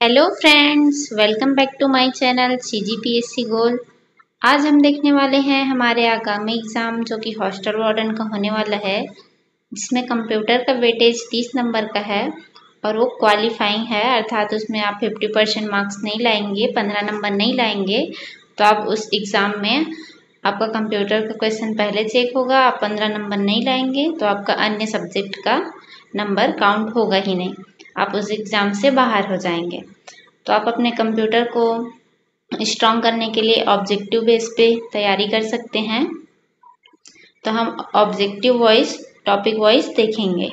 Hello friends, welcome back to my channel CGPSC goal. आज हम देखने वाले हैं हमारे आगामी एग्ज़ाम जो कि हॉस्टल वार्डन का होने वाला है, जिसमें कंप्यूटर का वेटेज 30 नंबर का है और वो क्वालिफाइंग है, अर्थात उसमें आप 50% मार्क्स नहीं लाएंगे, 15 नंबर नहीं लाएंगे तो आप उस एग्ज़ाम में आपका कंप्यूटर का क्वेश्चन पहले चेक होगा। आप 15 नंबर नहीं लाएंगे तो आपका अन्य सब्जेक्ट का नंबर काउंट होगा ही नहीं, आप उस एग्ज़ाम से बाहर हो जाएंगे। तो आप अपने कंप्यूटर को स्ट्रॉन्ग करने के लिए ऑब्जेक्टिव बेस पे तैयारी कर सकते हैं। तो हम ऑब्जेक्टिव वाइज टॉपिक वाइज देखेंगे।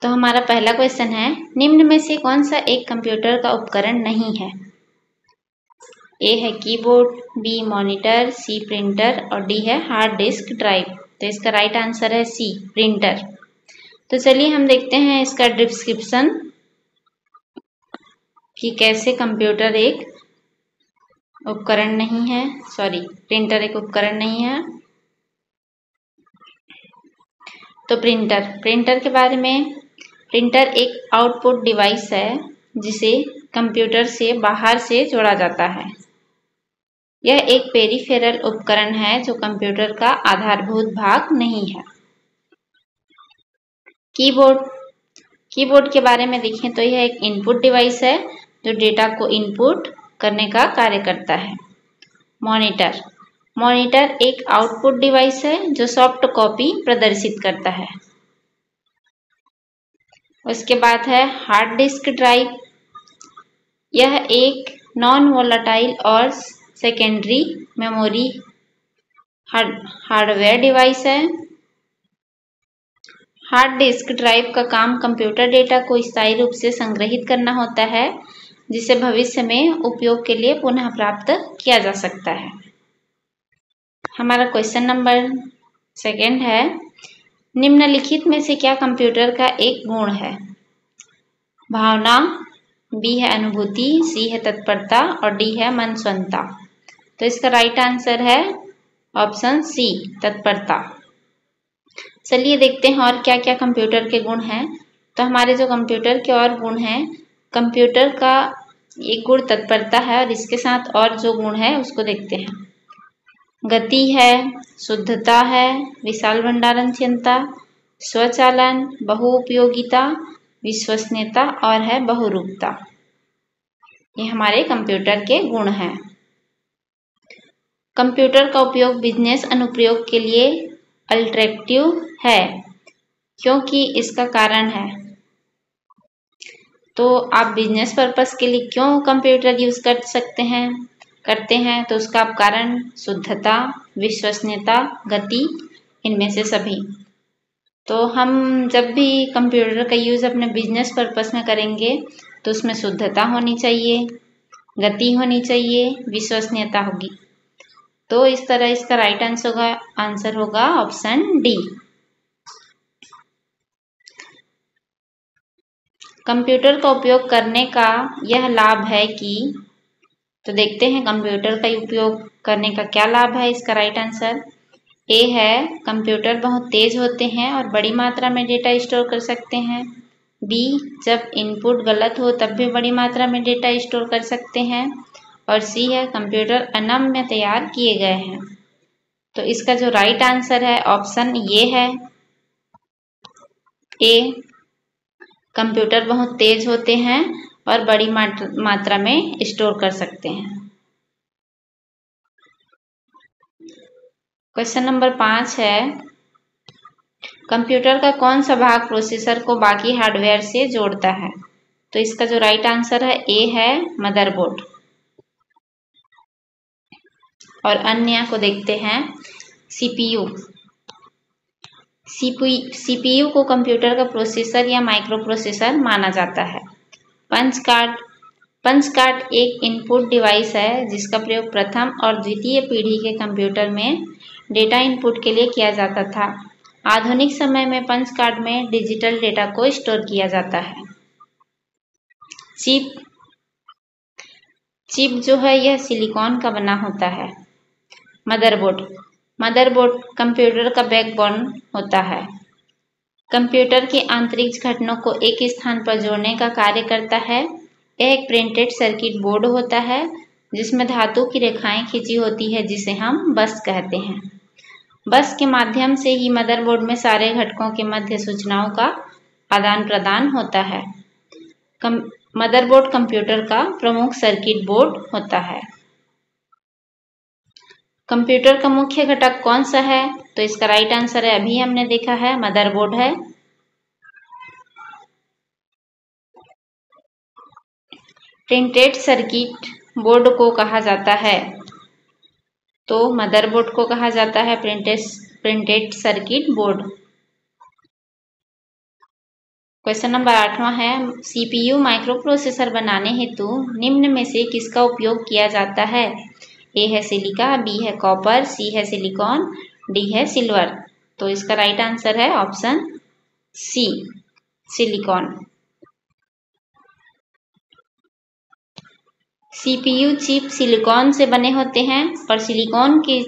तो हमारा पहला क्वेश्चन है, निम्न में से कौन सा एक कंप्यूटर का उपकरण नहीं है? ए है keyboard, B monitor, C printer और डी है हार्ड डिस्क ड्राइव। तो इसका राइट आंसर है सी प्रिंटर। तो चलिए हम देखते हैं इसका डिस्क्रिप्शन कि कैसे कंप्यूटर एक उपकरण नहीं है, प्रिंटर एक उपकरण नहीं है। तो प्रिंटर के बारे में, प्रिंटर एक आउटपुट डिवाइस है जिसे कंप्यूटर से बाहर से जोड़ा जाता है। यह एक पेरिफेरल उपकरण है जो कंप्यूटर का आधारभूत भाग नहीं है। कीबोर्ड के बारे में देखें तो यह एक इनपुट डिवाइस है जो डेटा को इनपुट करने का कार्य करता है। मॉनिटर एक आउटपुट डिवाइस है जो सॉफ्ट कॉपी प्रदर्शित करता है। उसके बाद है हार्ड डिस्क ड्राइव। यह एक नॉन वोलेटाइल और सेकेंडरी मेमोरी हार्डवेयर डिवाइस है। हार्ड डिस्क ड्राइव का काम कंप्यूटर डेटा को स्थायी रूप से संग्रहित करना होता है, जिसे भविष्य में उपयोग के लिए पुनः प्राप्त किया जा सकता है। हमारा क्वेश्चन नंबर सेकंड है, निम्नलिखित में से क्या कंप्यूटर का एक गुण है? भावना, बी है अनुभूति, सी है तत्परता और डी है मनस्वंता। तो इसका राइट आंसर है ऑप्शन सी तत्परता। चलिए देखते हैं और क्या क्या कंप्यूटर के गुण हैं। तो हमारे जो कंप्यूटर के और गुण हैं, कंप्यूटर का एक गुण तत्परता है और इसके साथ और जो गुण है उसको देखते हैं। गति है, शुद्धता है, विशाल भंडारण क्षमता, स्वचालन, बहुउपयोगिता, विश्वसनीयता और है बहुरूपता। ये हमारे कंप्यूटर के गुण हैं। कंप्यूटर का उपयोग बिजनेस अनुप्रयोग के लिए अट्रैक्टिव है क्योंकि इसका कारण है। तो आप बिजनेस पर्पस के लिए क्यों कंप्यूटर यूज करते हैं तो उसका आप कारण शुद्धता, विश्वसनीयता, गति, इनमें से सभी। तो हम जब भी कंप्यूटर का यूज अपने बिजनेस पर्पस में करेंगे तो उसमें शुद्धता होनी चाहिए, गति होनी चाहिए, विश्वसनीयता होगी। तो इस तरह इसका राइट आंसर होगा ऑप्शन डी। कंप्यूटर का उपयोग करने का यह लाभ है कि, तो देखते हैं कंप्यूटर का उपयोग करने का क्या लाभ है। इसका राइट आंसर ए है, कंप्यूटर बहुत तेज होते हैं और बड़ी मात्रा में डेटा स्टोर कर सकते हैं। बी, जब इनपुट गलत हो तब भी बड़ी मात्रा में डेटा स्टोर कर सकते हैं। और सी है, कंप्यूटर अनम्य तैयार किए गए हैं। तो इसका जो राइट आंसर है ऑप्शन ये है ए, कंप्यूटर बहुत तेज होते हैं और बड़ी मात्रा में स्टोर कर सकते हैं। क्वेश्चन नंबर 5 है, कंप्यूटर का कौन सा भाग प्रोसेसर को बाकी हार्डवेयर से जोड़ता है? तो इसका जो राइट आंसर है ए है मदरबोर्ड। और अन्य को देखते हैं, सीपीयू। सीपीयू को कंप्यूटर का प्रोसेसर या माइक्रो प्रोसेसर माना जाता है। पंच कार्ड एक इनपुट डिवाइस है जिसका प्रयोग प्रथम और द्वितीय पीढ़ी के कंप्यूटर में डेटा इनपुट के लिए किया जाता था। आधुनिक समय में पंच कार्ड में डिजिटल डेटा को स्टोर किया जाता है। चिप जो है यह सिलिकॉन का बना होता है। मदरबोर्ड कंप्यूटर का बैकबोन होता है। कंप्यूटर के आंतरिक घटकों को एक स्थान पर जोड़ने का कार्य करता है। यह एक प्रिंटेड सर्किट बोर्ड होता है जिसमें धातु की रेखाएं खींची होती है, जिसे हम बस कहते हैं। बस के माध्यम से ही मदरबोर्ड में सारे घटकों के मध्य सूचनाओं का आदान प्रदान होता है। मदरबोर्ड कंप्यूटर का प्रमुख सर्किट बोर्ड होता है। कंप्यूटर का मुख्य घटक कौन सा है? तो इसका राइट आंसर है, अभी हमने देखा है, मदरबोर्ड है। प्रिंटेड सर्किट बोर्ड को कहा जाता है, तो मदरबोर्ड को कहा जाता है printed circuit board. Question number 8वां है, सीपीयू माइक्रोप्रोसेसर बनाने हेतु निम्न में से किसका उपयोग किया जाता है? ए है सिलिका, बी है कॉपर, सी है सिलिकॉन, डी है सिल्वर। तो इसका राइट आंसर है option C, silicon. CPU chip silicon से बने होते हैं, और सिलिकॉन की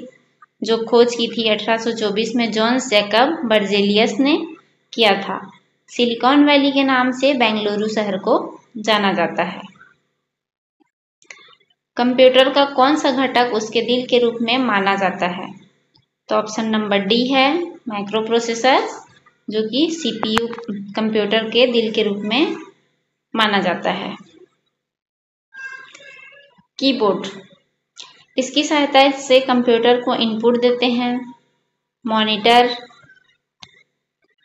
जो खोज की थी 1824 में जॉन्स जैकब बर्जेलियस ने किया था। सिलिकॉन वैली के नाम से बेंगलुरु शहर को जाना जाता है। कंप्यूटर का कौन सा घटक उसके दिल के रूप में माना जाता है? तो ऑप्शन नंबर डी है माइक्रोप्रोसेसर, जो कि सीपीयू कंप्यूटर के दिल के रूप में माना जाता है। कीबोर्ड, इसकी सहायता से कंप्यूटर को इनपुट देते हैं। मॉनिटर,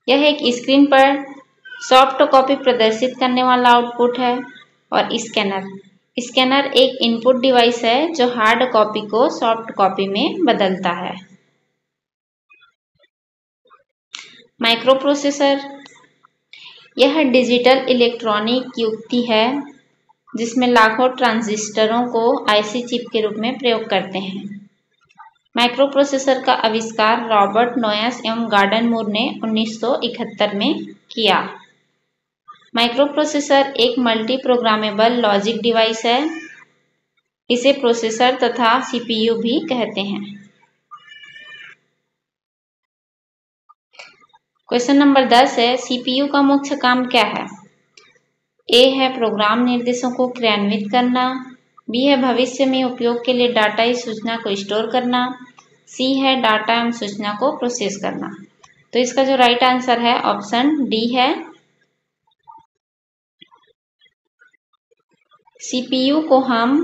यह एक स्क्रीन पर सॉफ्ट कॉपी प्रदर्शित करने वाला आउटपुट है। और स्कैनर एक इनपुट डिवाइस है जो हार्ड कॉपी को सॉफ्ट कॉपी में बदलता है। माइक्रोप्रोसेसर, यह डिजिटल इलेक्ट्रॉनिक युक्ति है जिसमें लाखों ट्रांजिस्टरों को आईसी चिप के रूप में प्रयोग करते हैं। माइक्रोप्रोसेसर का आविष्कार रॉबर्ट नोयस एवं गॉर्डन मूर ने 1971 में किया। माइक्रोप्रोसेसर एक मल्टी प्रोग्रामेबल लॉजिक डिवाइस है। इसे प्रोसेसर तथा सीपीयू भी कहते हैं। क्वेश्चन नंबर 10 है, सीपीयू का मुख्य काम क्या है? ए है प्रोग्राम निर्देशों को क्रियान्वित करना, बी है भविष्य में उपयोग के लिए डाटा या सूचना को स्टोर करना, सी है डाटा एवं सूचना को प्रोसेस करना। तो इसका जो राइट आंसर है ऑप्शन डी है। सीपीयू को हम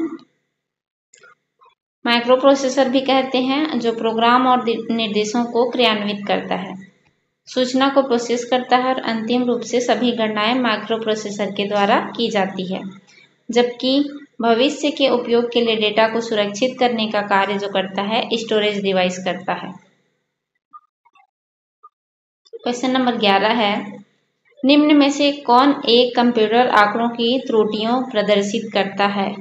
माइक्रोप्रोसेसर भी कहते हैं, जो प्रोग्राम और निर्देशों को क्रियान्वित करता है, सूचना को प्रोसेस करता है और अंतिम रूप से सभी गणनाएं माइक्रोप्रोसेसर के द्वारा की जाती है। जबकि भविष्य के उपयोग के लिए डेटा को सुरक्षित करने का कार्य जो करता है स्टोरेज डिवाइस करता है। क्वेश्चन नंबर 11 है, निम्न में से कौन एक कंप्यूटर आंकड़ों की त्रुटियों प्रदर्शित करता है?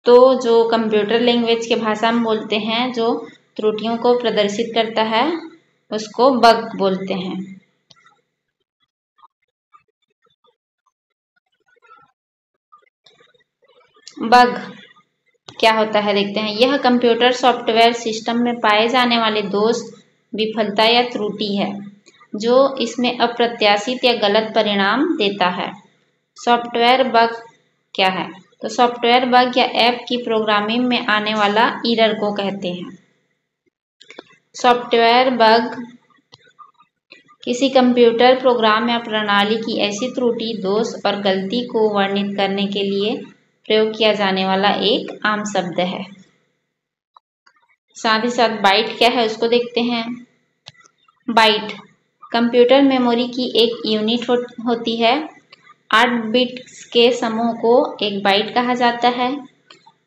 तो जो कंप्यूटर लैंग्वेज के भाषा में बोलते हैं, जो त्रुटियों को प्रदर्शित करता है उसको बग बोलते हैं। बग क्या होता है देखते हैं। यह कंप्यूटर सॉफ्टवेयर सिस्टम में पाए जाने वाले दोष, विफलता या त्रुटि है जो इसमें अप्रत्याशित या गलत परिणाम देता है। सॉफ्टवेयर बग क्या है? तो सॉफ्टवेयर बग या ऐप की प्रोग्रामिंग में आने वाला एरर को कहते हैं। सॉफ्टवेयर बग किसी कंप्यूटर प्रोग्राम या प्रणाली की ऐसी त्रुटि, दोष और गलती को वर्णित करने के लिए प्रयोग किया जाने वाला एक आम शब्द है। साथ ही साथ बाइट क्या है उसको देखते हैं। बाइट कंप्यूटर मेमोरी की एक यूनिट होती है। 8 बिट्स के समूह को एक बाइट कहा जाता है।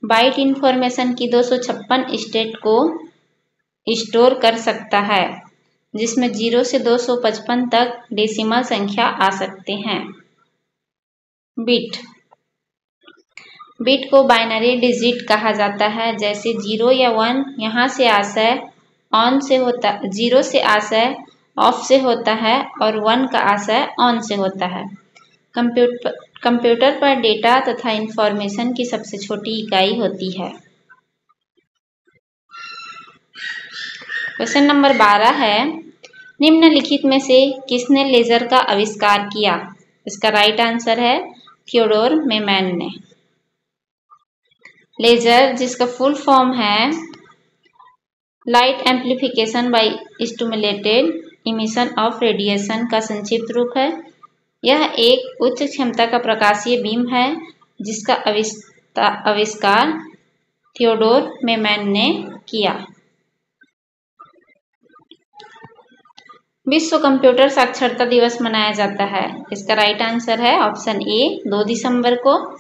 बाइट इंफॉर्मेशन की 256 स्टेट को स्टोर कर सकता है, जिसमें 0 से 255 तक डेसिमल संख्या आ सकते हैं। बिट को बाइनरी डिजिट कहा जाता है, जैसे 0 या 1 यहाँ से आशय ऑन से होता, 0 से आशय ऑफ से होता है और 1 का आशय ऑन से होता है। कंप्यूटर पर डेटा तथा इंफॉर्मेशन की सबसे छोटी इकाई होती है। क्वेश्चन नंबर 12 है, निम्नलिखित में से किसने लेजर का आविष्कार किया? इसका राइट आंसर है थियोडोर मेमैन ने। लेजर, जिसका फुल फॉर्म है light amplification by stimulated emission of radiation, का संक्षिप्त रूप है। यह एक उच्च क्षमता का प्रकाशीय बीम है जिसका आविष्कार थियोडोर मेमैन ने किया। विश्व कंप्यूटर साक्षरता दिवस मनाया जाता है। इसका राइट आंसर है ऑप्शन ए, 2 दिसंबर को।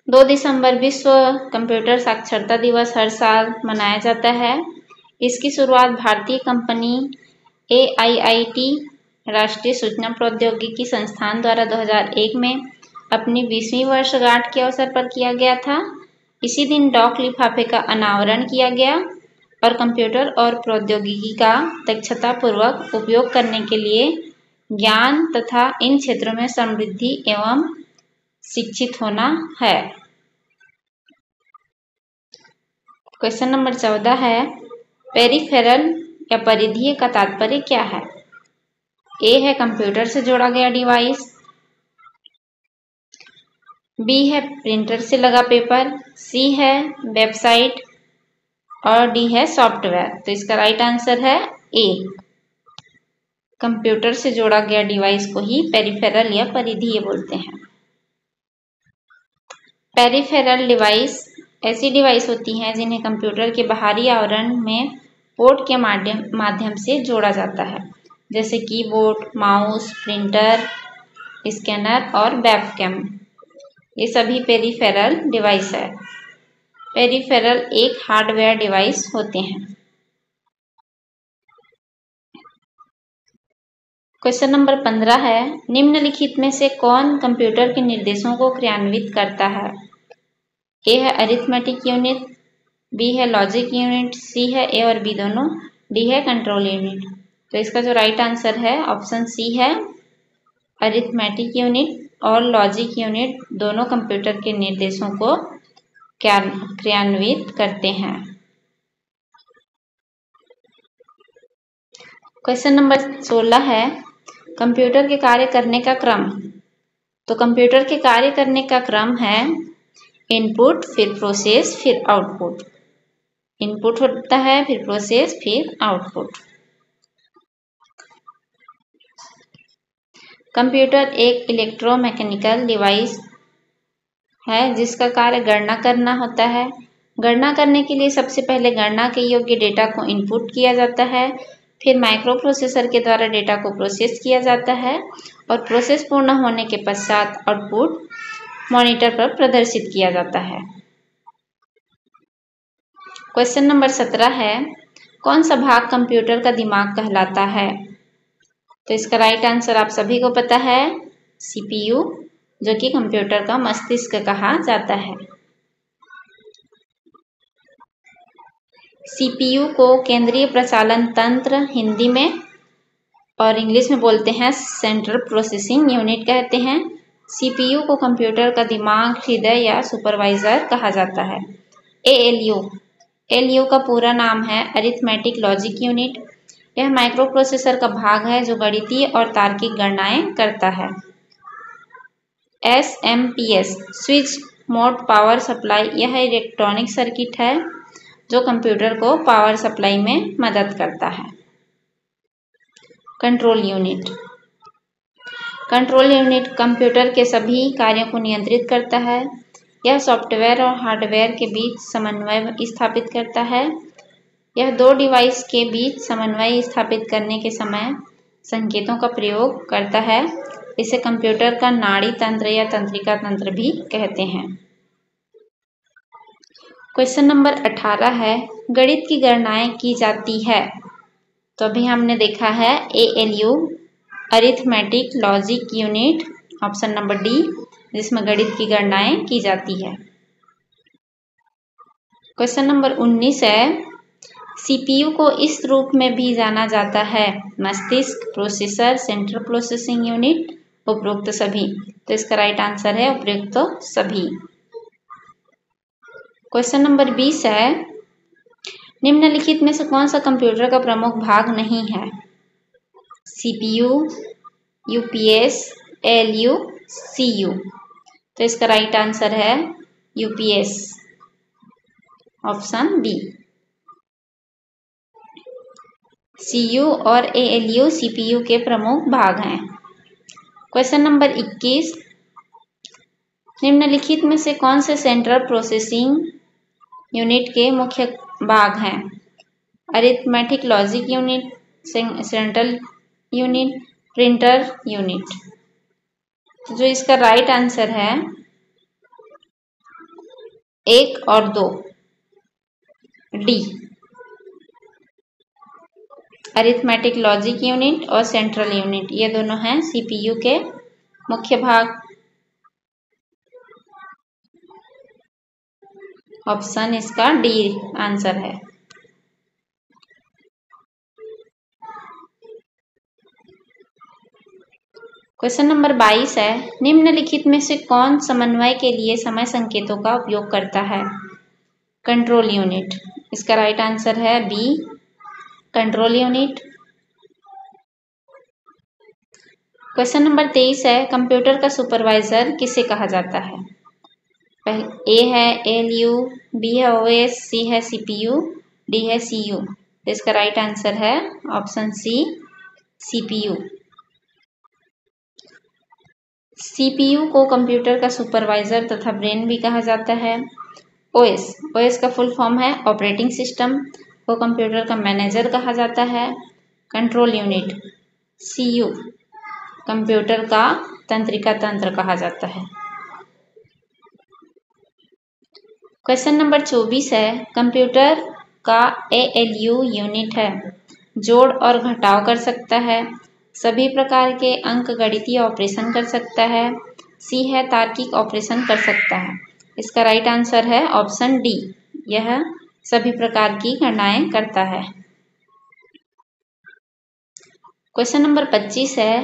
2 दिसंबर विश्व कंप्यूटर साक्षरता दिवस हर साल मनाया जाता है। इसकी शुरुआत भारतीय कंपनी AIIT राष्ट्रीय सूचना प्रौद्योगिकी संस्थान द्वारा 2001 में अपनी 20वीं वर्षगांठ के अवसर पर किया गया था। इसी दिन डाक लिफाफे का अनावरण किया गया और कंप्यूटर और प्रौद्योगिकी का दक्षतापूर्वक उपयोग करने के लिए ज्ञान तथा इन क्षेत्रों में समृद्धि एवं शिक्षित होना है। क्वेश्चन नंबर 14 है, पेरिफेरल या परिधीय का तात्पर्य क्या है? ए है कंप्यूटर से जोड़ा गया डिवाइस, बी है प्रिंटर से लगा पेपर, सी है वेबसाइट और डी है सॉफ्टवेयर। तो इसका राइट आंसर है ए, कंप्यूटर से जोड़ा गया डिवाइस को ही पेरिफेरल या परिधीय बोलते हैं। पेरिफेरल डिवाइस ऐसी डिवाइस होती हैं जिन्हें कंप्यूटर के बाहरी आवरण में पोर्ट के माध्यम से जोड़ा जाता है, जैसे कीबोर्ड, माउस, प्रिंटर, स्कैनर और वेबकैम। ये सभी पेरिफेरल डिवाइस है। पेरिफेरल एक हार्डवेयर डिवाइस होते हैं। क्वेश्चन नंबर 15 है, निम्नलिखित में से कौन कंप्यूटर के निर्देशों को क्रियान्वित करता है? ए है अरिथमेटिक यूनिट, बी है लॉजिक यूनिट, सी है ए और बी दोनों, डी है कंट्रोल यूनिट। तो इसका जो राइट आंसर है ऑप्शन सी है, अरिथमेटिक यूनिट और लॉजिक यूनिट दोनों कंप्यूटर के निर्देशों को क्रियान्वित करते हैं। क्वेश्चन नंबर 16 है, कंप्यूटर के कार्य करने का क्रम। तो कंप्यूटर के कार्य करने का क्रम है इनपुट, फिर प्रोसेस, फिर आउटपुट। इनपुट होता है, फिर प्रोसेस, फिर आउटपुट। कंप्यूटर एक इलेक्ट्रोमैकेनिकल डिवाइस है जिसका कार्य गणना करना होता है। गणना करने के लिए सबसे पहले गणना के योग्य डेटा को इनपुट किया जाता है, फिर माइक्रो प्रोसेसर के द्वारा डेटा को प्रोसेस किया जाता है और प्रोसेस पूर्ण होने के पश्चात आउटपुट मॉनिटर पर प्रदर्शित किया जाता है। क्वेश्चन नंबर 17 है, कौन सा भाग कंप्यूटर का दिमाग कहलाता है? तो इसका राइट आंसर आप सभी को पता है, CPU, जो कि कंप्यूटर का मस्तिष्क कहा जाता है। CPU को केंद्रीय प्रचालन तंत्र हिंदी में और इंग्लिश में बोलते हैं सेंट्रल प्रोसेसिंग यूनिट कहते हैं। CPU को कंप्यूटर का दिमाग, हृदय या सुपरवाइजर कहा जाता है। ALU का पूरा नाम है अरिथमेटिक लॉजिक यूनिट। यह माइक्रो प्रोसेसर का भाग है जो गणितीय और तार्किक गणनाएं करता है। SMPS switch mode power supply, यह इलेक्ट्रॉनिक सर्किट है जो कंप्यूटर को पावर सप्लाई में मदद करता है। कंट्रोल यूनिट कंप्यूटर के सभी कार्यों को नियंत्रित करता है। यह सॉफ्टवेयर और हार्डवेयर के बीच समन्वय स्थापित करता है। यह दो डिवाइस के बीच समन्वय स्थापित करने के समय संकेतों का प्रयोग करता है। इसे कंप्यूटर का नाड़ी तंत्र या तंत्रिका तंत्र भी कहते हैं। क्वेश्चन नंबर 18 है, गणित की गणनाएं की जाती है। तो अभी हमने देखा है ALU arithmetic logic unit, option number D, जिसमें गणित की गणनाएं की जाती है। क्वेश्चन नंबर 19 है, CPU को इस रूप में भी जाना जाता है मस्तिष्क, प्रोसेसर, सेंट्रल प्रोसेसिंग यूनिट, उपरोक्त सभी। तो इसका राइट आंसर है उपरोक्त सभी। क्वेश्चन नंबर 20 है, निम्नलिखित में से कौन सा कंप्यूटर का प्रमुख भाग नहीं है? CPU, UPS, ALU, CU। तो इसका राइट आंसर है UPS, ऑप्शन बी। CU और ALU CPU के प्रमुख भाग हैं। क्वेश्चन नंबर 21, निम्नलिखित में से कौन से सेंट्रल प्रोसेसिंग यूनिट के मुख्य भाग हैं? Arithmetic logic unit, central unit, printer unit. तो जो इसका राइट आंसर है 1 और 2, डी, अरिथमेटिक लॉजिक यूनिट और सेंट्रल यूनिट, ये दोनों हैं CPU के मुख्य भाग। ऑप्शन इसका डी आंसर है। क्वेश्चन नंबर 22 है, निम्नलिखित में से कौन समन्वय के लिए समय संकेतों का उपयोग करता है? Control unit. इसका राइट आंसर है B, control unit. Question number 23 है, कंप्यूटर का सुपरवाइजर किसे कहा जाता है? ए है ALU, बी है OS, सी है CPU, डी है CU। तो इसका राइट आंसर है ऑप्शन सी, CPU। CPU को कंप्यूटर का सुपरवाइजर तथा ब्रेन भी कहा जाता है। OS का फुल फॉर्म है ऑपरेटिंग सिस्टम, को कंप्यूटर का मैनेजर कहा जाता है। कंट्रोल यूनिट CU कंप्यूटर का तंत्रिका तंत्र कहा जाता है। क्वेश्चन नंबर 24 है, कंप्यूटर का ALU यूनिट है, जोड़ और घटाव कर सकता है, सभी प्रकार के अंकगणितीय ऑपरेशन कर सकता है, सी है तार्किक ऑपरेशन कर सकता है। इसका राइट आंसर है ऑप्शन डी, यह सभी प्रकार की गणनाएं करता है। क्वेश्चन नंबर 25 है,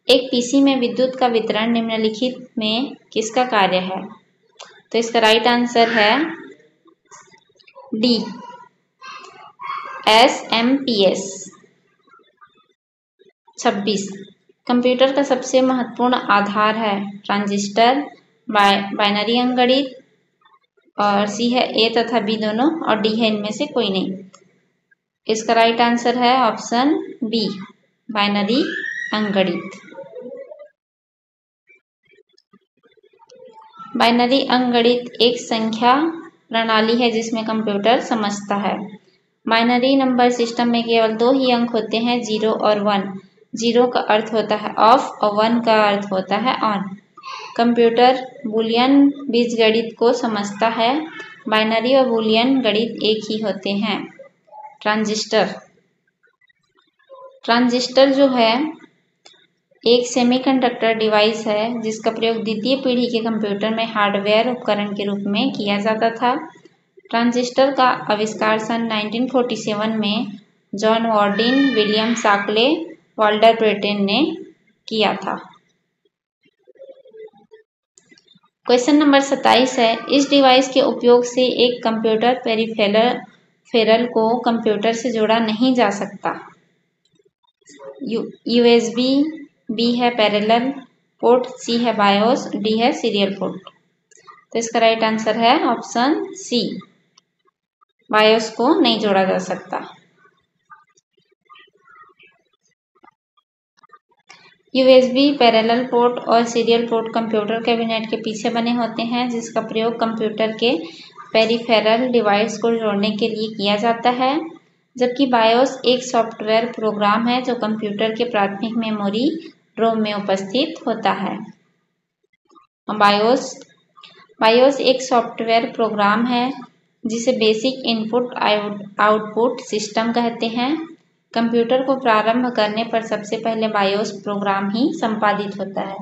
एक PC में विद्युत का वितरण निम्नलिखित में किसका कार्य है? तो इसका राइट आंसर है डी, SMPS। 26, कंप्यूटर का सबसे महत्वपूर्ण आधार है ट्रांजिस्टर, बाइनरी अंकगणित, और सी है ए तथा बी दोनों, और डी है इनमें से कोई नहीं। इसका राइट आंसर है ऑप्शन बी, बाइनरी अंकगणित। बाइनरी अंकगणित एक संख्या प्रणाली है जिसमें कंप्यूटर समझता है। बाइनरी नंबर सिस्टम में केवल 2 ही अंक होते हैं, 0 और 1। 0 का अर्थ होता है ऑफ और 1 का अर्थ होता है ऑन। कंप्यूटर बूलियन बीजगणित को समझता है। बाइनरी और बूलियन गणित एक ही होते हैं। ट्रांजिस्टर जो है एक सेमीकंडक्टर डिवाइस है जिसका प्रयोग द्वितीय पीढ़ी के कंप्यूटर में हार्डवेयर उपकरण के रूप में किया जाता था। ट्रांजिस्टर का आविष्कार सन 1947 में जॉन वार्डिन, विलियम शाक्ले, वाल्टर ब्रेटेन ने किया था। क्वेश्चन नंबर 27 है, इस डिवाइस के उपयोग से एक कंप्यूटर पेरिफेरल को कंप्यूटर से जोड़ा नहीं जा सकता। USB, बी है पैरेलल पोर्ट, सी है बायोस, डी है सीरियल पोर्ट। तो इसका राइट आंसर है ऑप्शन सी, बायोस को नहीं जोड़ा जा सकता। USB, पैरेलल पोर्ट और सीरियल पोर्ट कंप्यूटर कैबिनेट के पीछे बने होते हैं जिसका प्रयोग कंप्यूटर के पेरिफेरल डिवाइस को जोड़ने के लिए किया जाता है, जबकि बायोस एक सॉफ्टवेयर प्रोग्राम है जो कंप्यूटर के प्राथमिक मेमोरी रोम में उपस्थित होता है। बायोस एक सॉफ्टवेयर प्रोग्राम है जिसे बेसिक इनपुट आउटपुट सिस्टम कहते हैं। कंप्यूटर को प्रारंभ करने पर सबसे पहले बायोस प्रोग्राम ही संपादित होता है।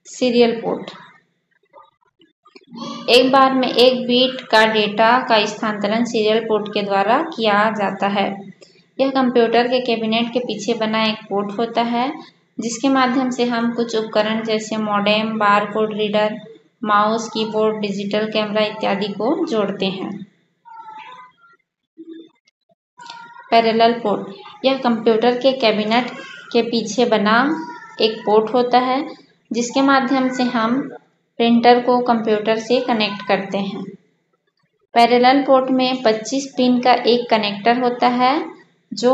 सीरियल पोर्ट, एक बार में एक बिट का डेटा का स्थानांतरण सीरियल पोर्ट के द्वारा किया जाता है। यह कंप्यूटर के कैबिनेट के पीछे बना एक पोर्ट होता है जिसके माध्यम से हम कुछ उपकरण जैसे modem, barcode reader, mouse, keyboard, digital camera इत्यादि को जोड़ते हैं। पैरेलल पोर्ट, यह कंप्यूटर के कैबिनेट के पीछे बना एक पोर्ट होता है जिसके माध्यम से हम प्रिंटर को कंप्यूटर से कनेक्ट करते हैं। पैरेलल पोर्ट में 25 पिन का एक कनेक्टर होता है जो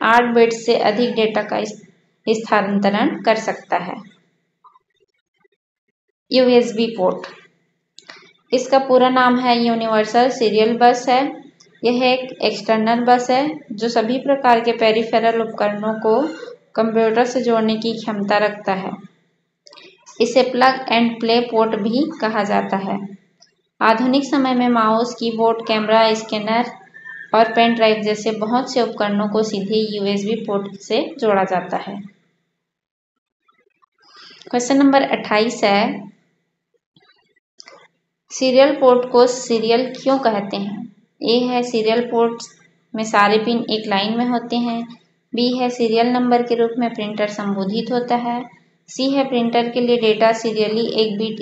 8 बिट से अधिक डेटा का स्थानांतरण कर सकता है। USB पोर्ट, इसका पूरा नाम है यूनिवर्सल सीरियल बस है। यह एक एक्सटर्नल बस है जो सभी प्रकार के पेरिफेरल उपकरणों को कंप्यूटर से जोड़ने की क्षमता रखता है। इसे प्लग एंड प्ले पोर्ट भी कहा जाता है। आधुनिक समय में माउस, कीबोर्ड, कैमरा, स्कैनर और पेन ड्राइव जैसे बहुत से उपकरणों को सीधे USB पोर्ट से जोड़ा जाता है। क्वेश्चन नंबर 28 है, सीरियल पोर्ट को सीरियल क्यों कहते हैं? ए है, सीरियल पोर्ट में सारे पिन एक लाइन में होते हैं। बी है, सीरियल नंबर के रूप में प्रिंटर संबोधित होता है। सी है, प्रिंटर के लिए डेटा सीरियली एक बीट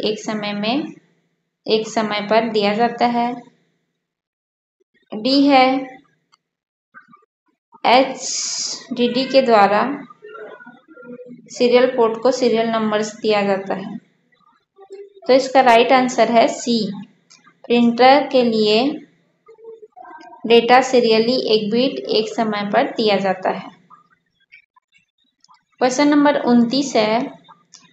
एक समय पर दिया जाता है। डी है, HDD के द्वारा सीरियल पोर्ट को सीरियल नंबर्स दिया जाता है। तो इसका राइट आंसर है सी, प्रिंटर के लिए डेटा सीरियली एक बीट एक समय पर दिया जाता है। क्वेश्चन नंबर 29 है,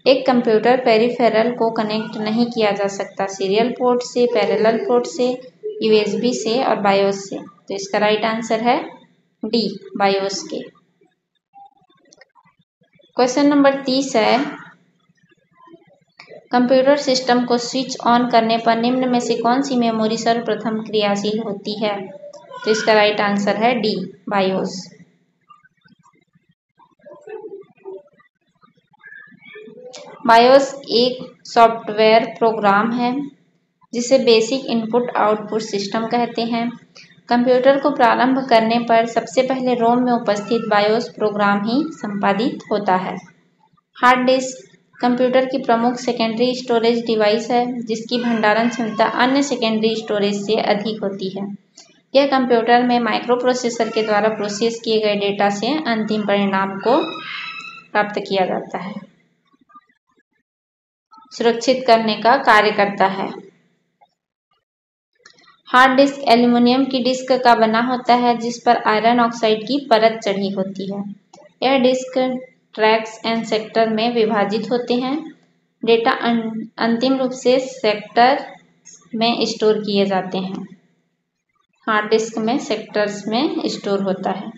एक कंप्यूटर पेरिफेरल को कनेक्ट नहीं किया जा सकता सीरियल पोर्ट से, पैरेलल पोर्ट से, USB से और बायोस से। तो इसका राइट आंसर है डी, बायोस के। क्वेश्चन नंबर 30 है, कंप्यूटर सिस्टम को स्विच ऑन करने पर निम्न में से कौन सी मेमोरी सर्वप्रथम क्रियाशील होती है? तो इसका राइट आंसर है डी, बायोस। बायोस एक सॉफ्टवेयर प्रोग्राम है जिसे बेसिक इनपुट आउटपुट सिस्टम कहते हैं। कंप्यूटर को प्रारंभ करने पर सबसे पहले रोम में उपस्थित बायोस प्रोग्राम ही संपादित होता है। हार्ड डिस्क कंप्यूटर की प्रमुख सेकेंडरी स्टोरेज डिवाइस है जिसकी भंडारण क्षमता अन्य सेकेंडरी स्टोरेज से अधिक होती है। यह कंप्यूटर में माइक्रोप्रोसेसर के द्वारा प्रोसेस किए गए डेटा से अंतिम परिणाम को प्राप्त किया जाता है, सुरक्षित करने का कार्य करता है। हार्ड डिस्क एल्यूमीनियम की डिस्क का बना होता है जिस पर आयरन ऑक्साइड की परत चढ़ी होती है। यह डिस्क ट्रैक्स एंड सेक्टर में विभाजित होते हैं। डेटा अंतिम रूप से सेक्टर में स्टोर किए जाते हैं। हार्ड डिस्क में सेक्टर्स में स्टोर होता है।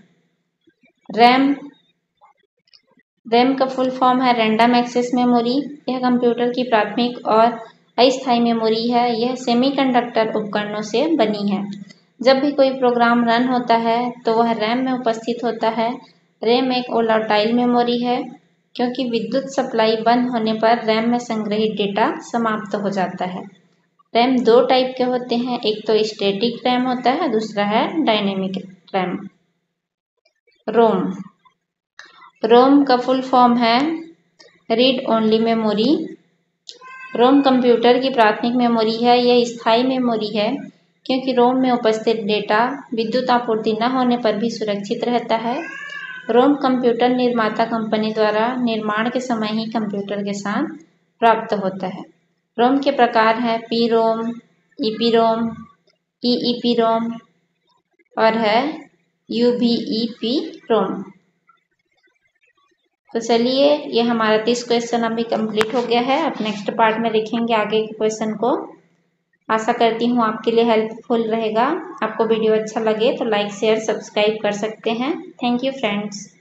रैम का फुल फॉर्म है रैंडम एक्सेस मेमोरी। यह कंप्यूटर की प्राथमिक और अस्थायी मेमोरी है। यह सेमीकंडक्टर उपकरणों से बनी है। जब भी कोई प्रोग्राम रन होता है तो वह रैम में उपस्थित होता है। रैम एक वोलेटाइल मेमोरी है क्योंकि विद्युत सप्लाई बंद होने पर रैम में संग्रहित डेटा समाप्त हो जाता है। रैम दो टाइप के होते हैं, एक तो स्टैटिक रैम होता है, दूसरा है डायनेमिक रैम। रोम का फुल फॉर्म है read only memory. ROM computer की प्राथमिक मेमोरी है। यह स्थायी मेमोरी है क्योंकि रोम में उपस्थित डेटा विद्युत आपूर्ति न होने पर भी सुरक्षित रहता है। रोम कंप्यूटर निर्माता कंपनी द्वारा निर्माण के समय ही कंप्यूटर के साथ प्राप्त होता है। रोम के प्रकार हैं पी-रोम, ईपीरोम, ईईपीरोम और है यूबीईपी-रोम। तो चलिए, ये हमारा 30 क्वेश्चन अभी कंप्लीट हो गया है। अब नेक्स्ट पार्ट में देखेंगे आगे के क्वेश्चन को। आशा करती हूँ आपके लिए हेल्पफुल रहेगा। आपको वीडियो अच्छा लगे तो लाइक, शेयर, सब्सक्राइब कर सकते हैं। Thank you friends.